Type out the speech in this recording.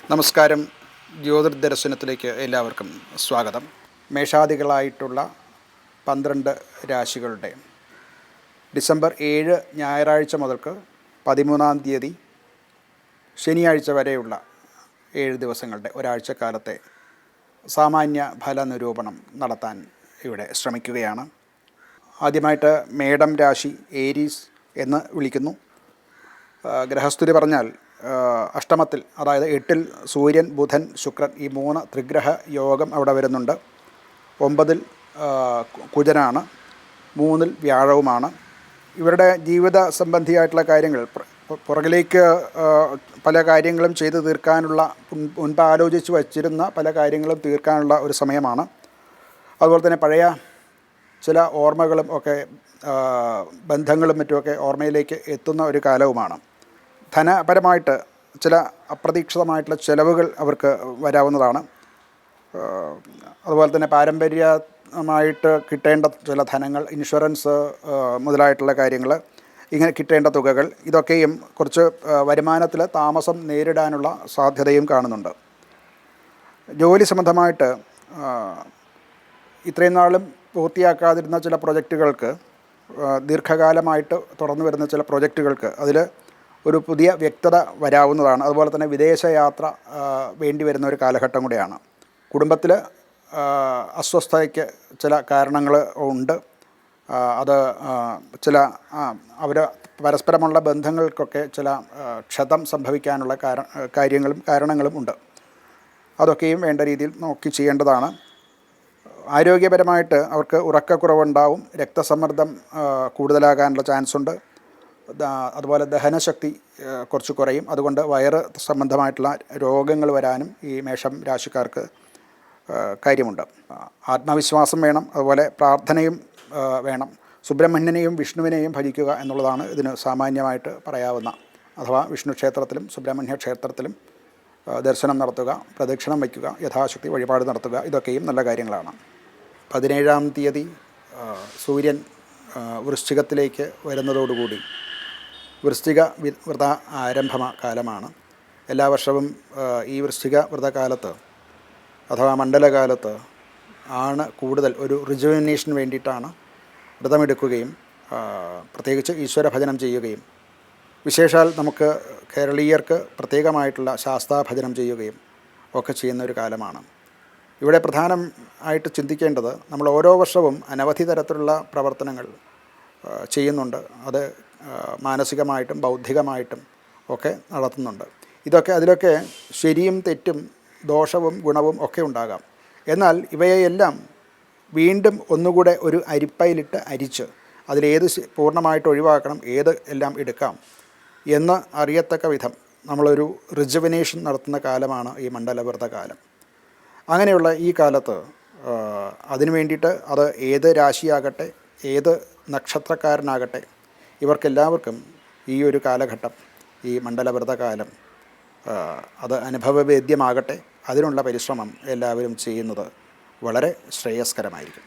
നമസ്കാരം. ജ്യോതിർദർശനത്തിലേക്ക് എല്ലാവർക്കും സ്വാഗതം. മേഷാദികളായിട്ടുള്ള 12 രാശികളുടെ ഡിസംബർ 7 ഞായറാഴ്ച മുതൽക്ക് 13-ാം തീയതി ശനിയാഴ്ച വരെയുള്ള 7 ദിവസങ്ങളുടെ ഒരാഴ്ചക്കാലത്തെ സാമാന്യ ഫല നിരൂപണം നടത്താൻ ഇവിടെ ശ്രമിക്കുകയാണ്. ആദ്യമായിട്ട് മേടം രാശി, ഏരീസ് എന്ന് വിളിക്കുന്നു. ഗ്രഹസ്ഥിതി പറഞ്ഞാൽ അഷ്ടമത്തിൽ, അതായത് 8-ൽ സൂര്യൻ, ബുധൻ, ശുക്രൻ, ഈ 3 ത്രിഗ്രഹ യോഗം അവിടെ വരുന്നുണ്ട്. 9-ൽ കുജനാണ്, 3-ൽ വ്യാഴവുമാണ്. ഇവരുടെ ജീവിത സംബന്ധിയായിട്ടുള്ള കാര്യങ്ങൾ, പുറകിലേക്ക് പല കാര്യങ്ങളും ചെയ്തു തീർക്കാനുള്ള, മുൻപ് ആലോചിച്ച് വച്ചിരുന്ന പല കാര്യങ്ങളും തീർക്കാനുള്ള ഒരു സമയമാണ്. അതുപോലെ തന്നെ പഴയ ചില ഓർമ്മകളും ഒക്കെ, ബന്ധങ്ങളും മറ്റുമൊക്കെ ഓർമ്മയിലേക്ക് എത്തുന്ന ഒരു കാലവുമാണ്. ധനപരമായിട്ട് ചില അപ്രതീക്ഷിതമായിട്ടുള്ള ചിലവുകൾ അവർക്ക് വരാവുന്നതാണ്. അതുപോലെ തന്നെ പാരമ്പര്യമായിട്ട് കിട്ടേണ്ട ചില ധനങ്ങൾ, ഇൻഷുറൻസ് മുതലായിട്ടുള്ള കാര്യങ്ങൾ, ഇങ്ങനെ കിട്ടേണ്ട തുകകൾ, ഇതൊക്കെയും കുറച്ച് വരുമാനത്തിൽ താമസം നേരിടാനുള്ള സാധ്യതയും കാണുന്നുണ്ട്. ജോലി സംബന്ധമായിട്ട് ഇത്രയും നാളും പൂർത്തിയാക്കാതിരുന്ന ചില പ്രൊജക്റ്റുകൾക്ക്, ദീർഘകാലമായിട്ട് തുടർന്നു വരുന്ന ചില പ്രൊജക്റ്റുകൾക്ക് അതിൽ ഒരു പുതിയ വ്യക്തത വരാവുന്നതാണ്. അതുപോലെ തന്നെ വിദേശയാത്ര വേണ്ടി വരുന്ന ഒരു കാലഘട്ടം കൂടെയാണ്. കുടുംബത്തിൽ അസ്വസ്ഥതയ്ക്ക് ചില കാരണങ്ങൾ ഉണ്ട്. അത് ചില അവർ പരസ്പരമുള്ള ബന്ധങ്ങൾക്കൊക്കെ ചില ക്ഷതം സംഭവിക്കാനുള്ള കാരണങ്ങളും ഉണ്ട്. അതൊക്കെയും വേണ്ട രീതിയിൽ നോക്കി ചെയ്യേണ്ടതാണ്. ആരോഗ്യപരമായിട്ട് അവർക്ക് ഉറക്കക്കുറവുണ്ടാവും, രക്തസമ്മർദ്ദം കൂടുതലാകാനുള്ള ചാൻസ് ഉണ്ട്. അതുപോലെ ദഹനശക്തി കുറച്ച് കുറയും. അതുകൊണ്ട് വയറ് സംബന്ധമായിട്ടുള്ള രോഗങ്ങൾ വരാനും ഈ മേഷം രാശിക്കാർക്ക് കാര്യമുണ്ട്. ആത്മവിശ്വാസം വേണം, അതുപോലെ പ്രാർത്ഥനയും വേണം. സുബ്രഹ്മണ്യനെയും വിഷ്ണുവിനെയും ഭജിക്കുക എന്നുള്ളതാണ് ഇതിന് സാമാന്യമായിട്ട് പറയാവുന്ന. അഥവാ വിഷ്ണു ക്ഷേത്രത്തിലും സുബ്രഹ്മണ്യ ക്ഷേത്രത്തിലും ദർശനം നടത്തുക, പ്രദക്ഷിണം വയ്ക്കുക, യഥാശക്തി വഴിപാട് നടത്തുക, ഇതൊക്കെയും നല്ല കാര്യങ്ങളാണ്. 17-ാം തീയതി സൂര്യൻ വൃശ്ചികത്തിലേക്ക് വരുന്നതോടുകൂടി വൃശ്ചിക വ്രത ആരംഭ കാലമാണ്. എല്ലാ വർഷവും ഈ വൃശ്ചിക വ്രതകാലത്ത് അഥവാ മണ്ഡലകാലത്ത് ആണ് കൂടുതൽ ഒരു റിജുവിനേഷന് വേണ്ടിയിട്ടാണ് വ്രതമെടുക്കുകയും പ്രത്യേകിച്ച് ഈശ്വരഭജനം ചെയ്യുകയും, വിശേഷാൽ നമുക്ക് കേരളീയർക്ക് പ്രത്യേകമായിട്ടുള്ള ശാസ്താഭജനം ചെയ്യുകയും ഒക്കെ ചെയ്യുന്ന ഒരു കാലമാണ്. ഇവിടെ പ്രധാനമായിട്ട് ചിന്തിക്കേണ്ടത്, നമ്മൾ ഓരോ വർഷവും അനവധി തരത്തിലുള്ള പ്രവർത്തനങ്ങൾ ചെയ്യുന്നുണ്ട്. അത് മാനസികമായിട്ടും ബൗദ്ധികമായിട്ടും ഒക്കെ നടത്തുന്നുണ്ട്. അതിലൊക്കെ ശരിയും തെറ്റും ദോഷവും ഗുണവും ഒക്കെ ഉണ്ടാകാം. എന്നാൽ ഇവയെല്ലാം വീണ്ടും ഒന്നുകൂടെ ഒരു അരിപ്പയിലിട്ട് അരിച്ച് അതിലേത് പൂർണ്ണമായിട്ട് ഒഴിവാക്കണം, ഏത് എല്ലാം എടുക്കാം എന്ന് അറിയത്തക്ക വിധം നമ്മളൊരു റിജുവിനേഷൻ നടത്തുന്ന കാലമാണ് ഈ മണ്ഡലവ്രതകാലം. അങ്ങനെയുള്ള ഈ കാലത്ത് അതിനു വേണ്ടിയിട്ട്, അത് ഏത് രാശിയാകട്ടെ, ഏത് നക്ഷത്രക്കാരനാകട്ടെ, ഇവർക്കെല്ലാവർക്കും ഈ ഒരു കാലഘട്ടം, ഈ മണ്ഡലവ്രതകാലം അത് അനുഭവവേദ്യമാകട്ടെ. അതിനുള്ള പരിശ്രമം എല്ലാവരും ചെയ്യുന്നത് വളരെ ശ്രേയസ്കരമായിരിക്കും.